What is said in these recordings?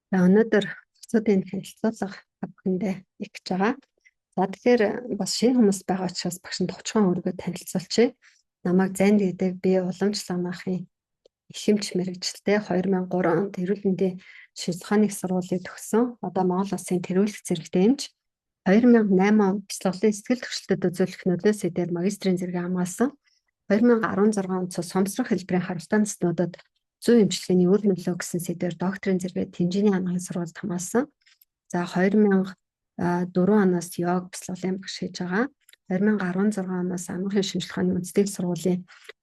За өнөөдөр бусдын танилцуулга бүхэндээ их гэж байгаа. За тэгэхээр бас шинэ хүмүүс байгаа учраас багш нь товчхон өөрийгөө танилцуулчих. Намайг Занд гэдэг би уламжлал амаахын ишимч мэрэгчлээ 2003 онд эрүүл мэндийн шилжихааны сургуулийг төгссөн. Одоо Монгол Улсын тэргүүлэх зэрэг дэмж 2008 онд бяцлаглалын сэтгэл хөдлөлтөд үзүүлэх нөлөөсөө дээр магистрийн зэрэг хамгаалсан. 2016 онд сомсрох хэлбэрийн харалтай наснуудад зүй эмчилгээний үр нөлөө гэсэн сэдвээр докторийн зэрэгээ Тэнжээний анхны сургуульд хамгаалсан. За 2004 оноос йог бяцлаглалын багш хийж байгаа. 2016 оноос амрахын шинжилгээ ухааны үндэсний сургуулийн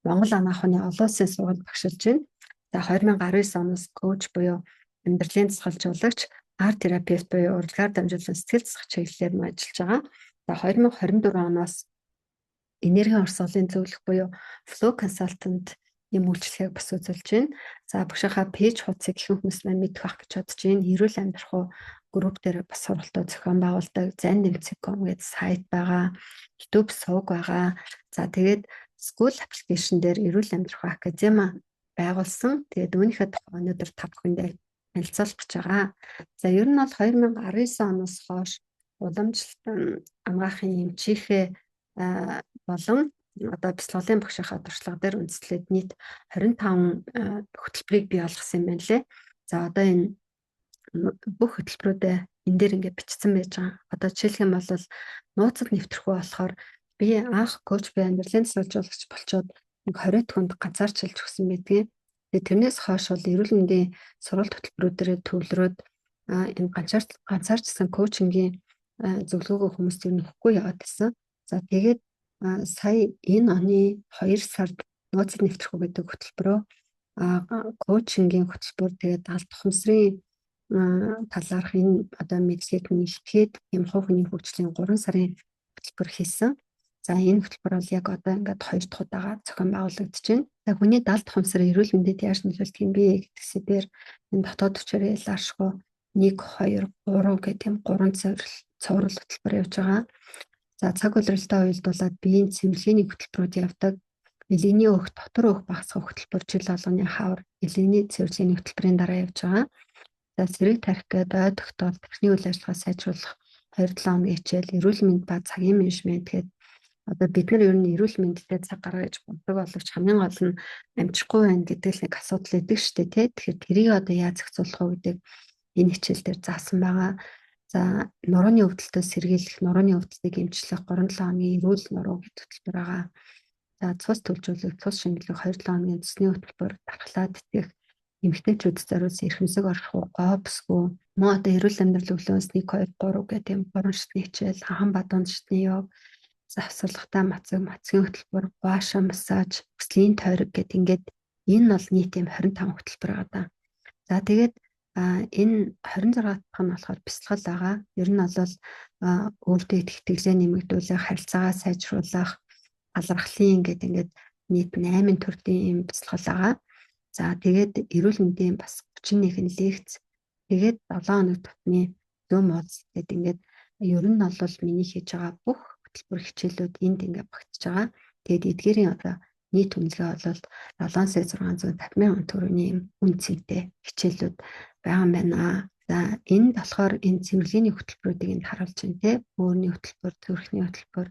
Монгол анаах ухааны олон улсын сургуульд багшилж байна. За 2019 оноос коуч буюу амьдралын засгалжуулагч, арт терапевт буюу урлагаар дамжуулан сэтгэл засах чиглэлээр ажиллаж байгаа. За 2024 оноос энергийн урсгалын зөвлөх буюу flow consultant юм үйлчлэгийг бас үзүүлж байна. За багшийнхаа пэйж хуудсыг ихэнх хүмүүс маань мэдэх байх гэж бодож байна. Эрүүл амьдрах уу групп дээр бас сургалтууд зохион байгуулдаг. Zand.com гэдэг сайт байгаа. YouTube сувг байгаа. За тэгээд School application дээр эрүүл амьдрах академи байгуулсан. Тэгээд үүнийхээ тухай өнөөдөр та бүхэндээ танилцуулж байгаа. За ер нь бол 2019 оноос хойш уламжлалт амгаахын эмчийнхээ болон одоо бяцлаглалын багшийнхаа туршлага дээр үндэслээд нийт 25 хөтөлбөрийг бий болгосон юм байна лээ. За одоо энэ бүх хөтөлбөрүүдээ энэ дээр ингээд бичсэн байж байгаа. Одоо жишээлх юм бол нууцад нэвтрэхүү болохоор би анх коуч би амьдралын засалжуулагч болчоод 20 хүнд ганцаарчилж өгсөн байдгийг. Тэгээд тэрнээс хойш бол эрүүл мэндийн сургалт хөтөлбөрүүдээр төвлөрөөд энэ ганцаарчсан коучингийн зөвлөгөөгөө хүмүүст ер нь өгөхгүй яваад байсан. За тэгээд сая энэ оны 2 сард нууцад нэвтрэхүү гэдэг хөтөлбөрөө коучингийн хөтөлбөр тэгээд алт ухамсарын талаарх энэ одоо мэдлэгийг нэлтгээд юм хувийн хөгжлийн 3 сарын хөтөлбөр хийсэн. За энэ хөтөлбөр бол яг одоо ингээд 2 дахь удаага зохион байгуулагдаж байна. За хүний далд ухамсарын эрүүл мэндэд яаж нөлөөлдөг юм бэ гэдгсээ дээр энэ дотоод төвчээрээ ялааршгүй 1 2 3 гэх тийм 3 цоврал хөтөлбөр явж байгаа. За цаг улиралтай уялдуулаад биеийн цэвэрлэгээний хөтөлбөрүүд явдаг. Элегний өөх, дотор өөх багасгах хөтөлбөр жил болгоны хавар, элегний цэвэрлэгээний хөтөлбөрийн дараа явж байгаа. За зэрэг тарих гээд ой тогтоол, техникийн үйл ажиллагаа сайжруулах 2-7 хоногийн хичээл, эрүүл мэнд ба цагийн менежмент гэдэг одоо бид нар ер нь эрүүл мэндэд цаг гаргаж боддог боловч хамгийн гол нь амжихгүй байна гэдэг л нэг асуудал өгдөг шүү дээ тий. Тэгэхээр тэрийг одоо яаж зохицуулах вэ гэдэг энэ хичээл дээр заасан байгаа. За нурууны өвдөлтөөс сэргийлэх, нурууны өвдөлтийг эмчлэх 3-7 хоногийн эрүүл нуруу гэдэг хөтөлбөр байгаа. За цус төлжүүлэх, цус шингэлэх 2-7 хоногийн цусны хөтөлбөр, дархлаад итгэх, эмэгтэйчүүд зориулсан эрхэмсэг оршихуй, гоо бүсгүй, мөн одоо эрүүл амьдрал өглөөс 1 2 3 гэх тийм 3 шатны хичээл, хахан бадуун шатны йог, завсарлагтай мацгийн хөтөлбөр, гуаша массаж, өслийн тойрог гэдэг ингээд энэ бол нийт юм 25 хөтөлбөр байгаа. За тэгээд энэ 26 дахь нь болохоор бяцлал байгаа. Ер нь бол өөртөө их итгэлээ нэмэгдүүлэх, харилцаагаа сайжруулах, алархлын ингээд нийт 8 төрлийн юм бяцлал байгаа. За тэгээд эрүүл мэндийн бас 31 лекц. Тэгээд 7 хоног тутмын зүүн мууц гэдэг ингээд ер нь бол миний хийж байгаа бүх хөтөлбөр хичээлүүд энд ингээд багтж байгаа. Тэгээд эдгээрийн одоо нийт үнэлгээ бол 7,650 мянган төгрөгийн үн цэнтэй хичээлүүд байгаа юм байна. За энд болохоор энэ цэвэрлэгээний хөтөлбөрүүдийг энд харуулж байна те. Бөөрийн хөтөлбөр, зүрхний хөтөлбөр,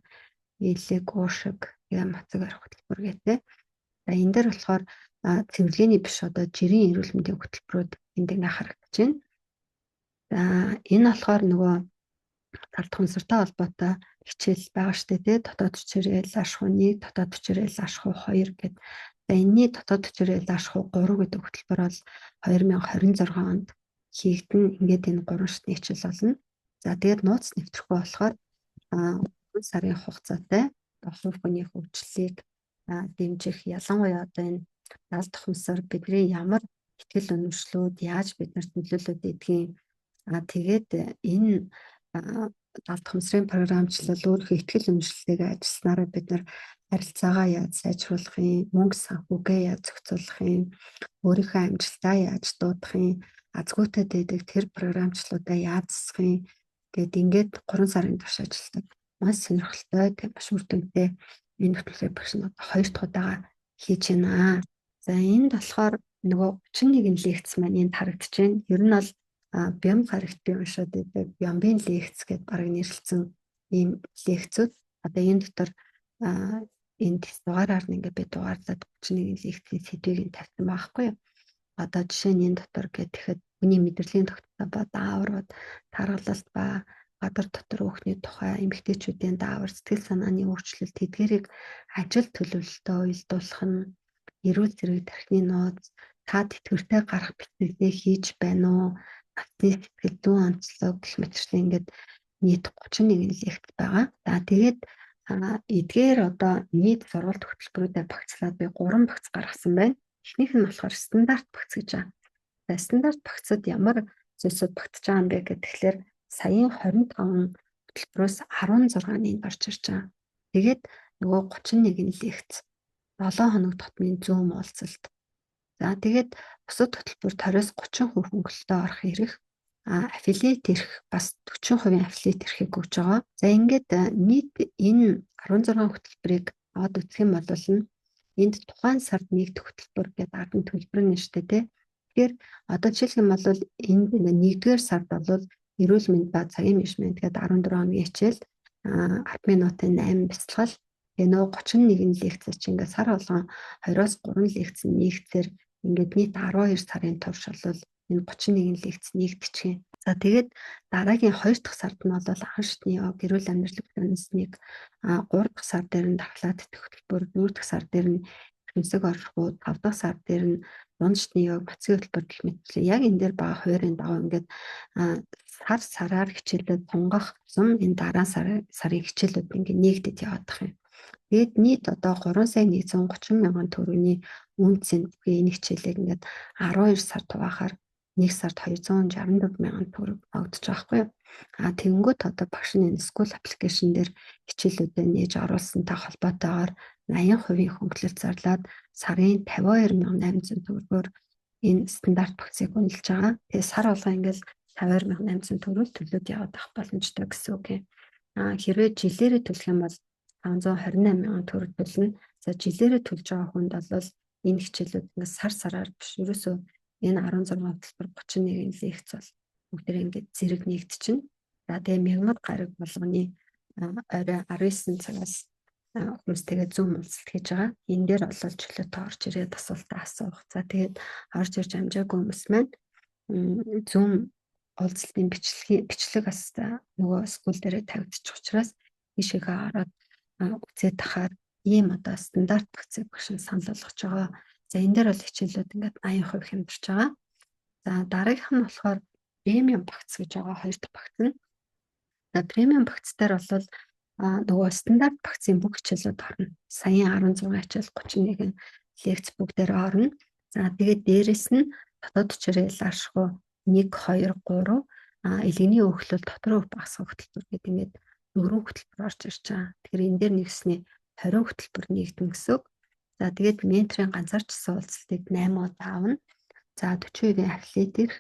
элэг, уушиг, мацаг арх хөтөлбөр гэдэг. За энэ дээр болохоор цэвэрлэгээний биш одоо жирийн эрүүл мэндийн хөтөлбөрүүд энд ингээ харагдаж байна. За энэ болохоор нөгөө талд хонсортой холбоотой хичээл байгаа штэ тий. Дотоод төвчээрэл ашхуу 1, дотоод төвчээрэл ашхуу 2 гэдэг. За энэний дотоод төвчээрэл ашхуу 3 гэдэг хөтөлбөр бол 2026 онд хийгдэн ингээд энэ 3 шатны хичээл болно. За тэгээд нууц нэвтрэхгүй болохоор 3 сарын хугацаатай хувь хүний хөгжлийг дэмжих ялангуяа одоо энэ далд ухамсар бидний ямар ихтгэл үнэмшлүүд яаж биднэрт нөлөөлөд идэгин тэгээд энэ далд ухамсарын програмчлал өөрийнхөө ихтгэл үнэмшлэлийг ажилласнараа бид нар харилцаагаа яаж сайжруулах юм, мөнгө санхүүгээ яаж зохицуулах юм, өөрийнхөө амжилтаа яаж дуудах юм, азгүйтэй дэдэг тэр програмчлалуудаа яаж засах юм гэд ингээд 3 сарын турш ажилладаг. Маш сонирхолтой, маш үр дүнтэй энэ хөтөлбөрийн багш нь 2 дахь удаага хийж байна. За энд болохоор нөгөө 31 лекц маань энд харагдаж байна. Ер нь бол Бям гарагт би уншаад байдаг Бямбын лекц гэдээ баг нэрлэлсэн ийм лекцүүд одоо энэ дотор энэ дугаараар нь ингээд би дугаарлаад 31 лекцийн сэдвийг тавьсан байхгүй юу. Одоо жишээ нь энэ дотор гэхэд хүний мэдрэлийн тогтолцоо ба дааврууд, тархалт ба гадар дотор өөхний тухай, эмэгтэйчүүдийн даавар, сэтгэл санааны өөрчлөлт тэдгэрийг ажил төлөвлөлтөд уялдуулах нь, эрүүл зэрэг тархины нууц, та тэтгэвртэй гарах бэлтгэлээ хийж байна уу? Насны сэтгэл зүйн онцлог гэх мэтчлэн ингээд нийт 31 лекц байгаа. За тэгээд эдгээр одоо нийт сургалт хөтөлбөрүүдэд багцлаад би 3 багц гаргасан байна. Эхнийх нь болохоор стандарт багц гэж байна. За стандарт багцад ямар зүйлсүүд багтж байгаа юм бэ гэхээр саяын 25 хөтөлбөрөөс 16-ны энд орж ирж байгаа. Тэгээд нөгөө 31 лекц 7 хоног тутмын Zoom уулзалт. За тэгээд бусад хөтөлбөрт 20-30% хөнгөлөлтөд орох эрх, аффилиат эрх бас 40% аффилиат эрхийг өгж байгаа. За ингээд нийт энэ 16 хөтөлбөрийг аваад үзэх юм бол энд тухайн сард нэгдэх хөтөлбөр гэдэг 10 төлбөр нь шүү дээ. Тэгэхээр одоо жишээлх юм бол энд 1-р сард бол эрүүл мэнд ба цагийн менежмент гэдэг 14 хоногийн хичээл 10 минутын 8 бяцлал. Тэгээ нөгөө 31 лекц чинь ингээд сар болгон 20-оос 3 лекц нэгтээр ингээд нийт 12 сарын турш бол энэ 31 лекц нэгдчихээн. За тэгээд дараагийн 2 дахь сард нь бол анхан шатны йог, эрүүл амьдрал бүтээнснийг 3 дахь сар дээр нь дархлаад идэх хөтөлбөр, 4 дахь сар дээр нь хэмсэг оршихуд, 5 дахь сар дээр нь дунд шатны йог, бацгийн хөтөлбөр гэх мэт яг энэ дээр бага хуваарийн дагуу ингээд сар сараар хичээлүүд тунгах юм. Энэ дараа сарын хичээлүүд ингээд нэгдэд яваад байгаа юм. Тэгээд нийт одоо 3,130 мянган төгрөгийн үнцэн энэ хичээлийг ингээд 12 сар тугаахаар 1 сард 264 мянган төгрөг авагдаж байгаа байхгүй юу. Тэгэнгүүт одоо багш нь энэ school application дээр хичээлүүдэд нээж оруулсантай холбоотойгоор 80% хөнгөлөлт зарлаад сарын 52,800 төгрөгөөр энэ стандарт багцыг үнэлж байгаа. Тэгээ сар болгоо ингээд 52,800 төгрөг төлөөд яваад авах боломжтой гэсэн үг юм. Хэрвээ жилээрээ төлөх юм бол 528 мянган төгрөг төлнө. За жилээрээ төлж байгаа хүнд бол энэ хичээлүүд ингээд сар сараар биш ерөөсөө энэ 16 хөтөлбөр 31 лекц бол бүгдээ ингээд зэрэг нэгдчихнэ. За тэгээ мягмар гараг болгоны орой 19 цагаас хүмүүстэйгээ Zoom уулзалт хийж байгаа. Энэ дээр олол чөлөөтэй орж ирээд асуултаа асуух. За тэгээд орж ирж амжаагүй хүмүүс маань Zoom уулзалтын бичлэг бас нөгөө скул дээрээ тавигдчих учраас ийшээгээ ороод үзээд тахаар ийм одоо стандарт багцыг багш нь санал болгож байгаа. За энэ дээр бол хичээлүүд ингээд 80% хямдарч байгаа. За дараагийнх нь болохоор премиум багц гэж байгаа 2 дахь багц нь. За премиум багц дээр бол нөгөө стандарт багцын бүх хичээлүүд орно. Саяын 16 хичээл 31 лекц бүгдээр орно. За тэгээд дээрэс нь дотоод хүчээр ялгаршгүй 1, 2, 3 элгэний өөхлөл дотроо багасгах хөтөлбөр гэдэг ингээд 4 хөтөлбөр орж ирж байгаа. Тэгэхээр энэ дээр нэгснээ 20 хөтөлбөр нэгдэн гэсэн үг. За тэгээд менторын ганцаарчсан уулзалтыг 8 удаа авна. За 40% аффилиат эрх.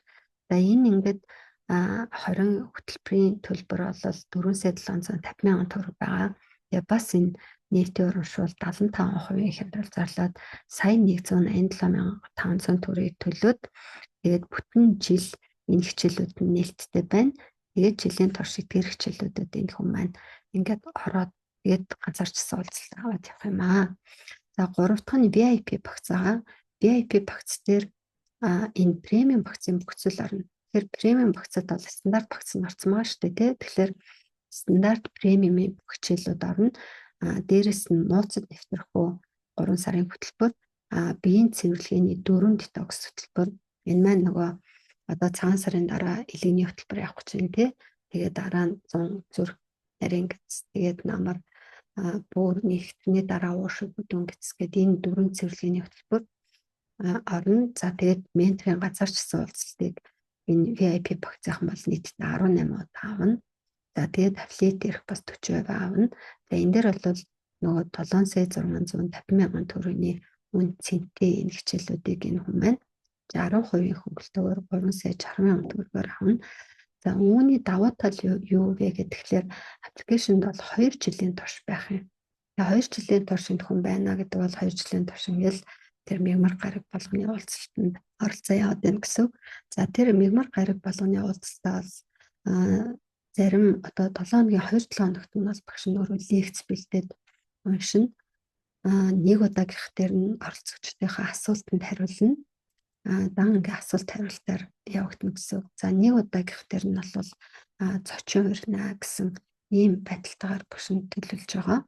За энэ ингээд 20 хөтөлбөрийн төлбөр бол 4,750 мянган төгрөг байгаа. Тэгээ бас энэ нийтийн урамшуул 75% хямдрал зарлаад сая 187,500 төгрөгийг төлөөд тэгээд бүтэн жил энэ хичээлүүд нь нээлттэй байна. Тэгээд жилийн турш итгэр хичээлүүдэд энэ хүмүүс маань ингээд ороод тэгээд ганцаарчсан уулзалт аваад явах юм аа. За 3 дахь нь VIP багц байгаа. VIP багц дээр энэ премиум багцын бүх зүйл орно. Тэгэхээр премиум багцад бол стандарт багц нь орцсон байгаа шүү дээ тий. Тэгэхээр стандарт премиумын бүх хичээлүүд орно. Дээрээс нь нууцад нэвтрэх 3 сарын хөтөлбөр, биеийн цэвэрлэгээний 4 детокс хөтөлбөр. Энэ маань нөгөө одоо цагаан сарын дараа элгэний хөтөлбөр явах гэж байна тий. Тэгээд дараа нь 100 зүрх нарийн гэц. Тэгээд намар бүр нэгтний дараа уушиг бүдүүн гэц гэдэг энэ 4 цэвэрлэгээний хөтөлбөр орно. За тэгээд менторын ганцаарчсан уулзалтыг энэ VIP багцынхан бол нийтдээ 18 удаа авна. За тэгээд аффилиат эрх бас 40% авна. За энэ дээр бол нөгөө 7,650 мянган төгрөгийн үн цэнтэй энэ хичээлүүдийг энэ хүмүүс маань 60% хөнгөлтөөр 3,60 мянган төгрөгөөр авна. За үүний давуу тал юу вэ гэхээр аппликейшнд бол 2 жилийн турш байх юм. Тэгээ 2 жилийн турш энэ хүн байна гэдэг бол 2 жилийн турш ингээл тэр мягмар гараг болгоны уулзалтанд оролцоо яваад байна гэсэн. За тэр мягмар гараг болгоны уулзалтаа бол зарим одоо 7 хоногийн 2-7 хоногт нь бас багш нь өөрөө лекц бэлдээд уншина. Нэг удаа гэх дээр нь оролцогчдынхаа асуултанд хариулна. Дан ингээ асуулт хариултаар явагдана гэсэн. За нэг удаа гэх дээр нь бол зочин урина гэсэн ийм байдалтайгаар багш нь төлөвлөж байгаа.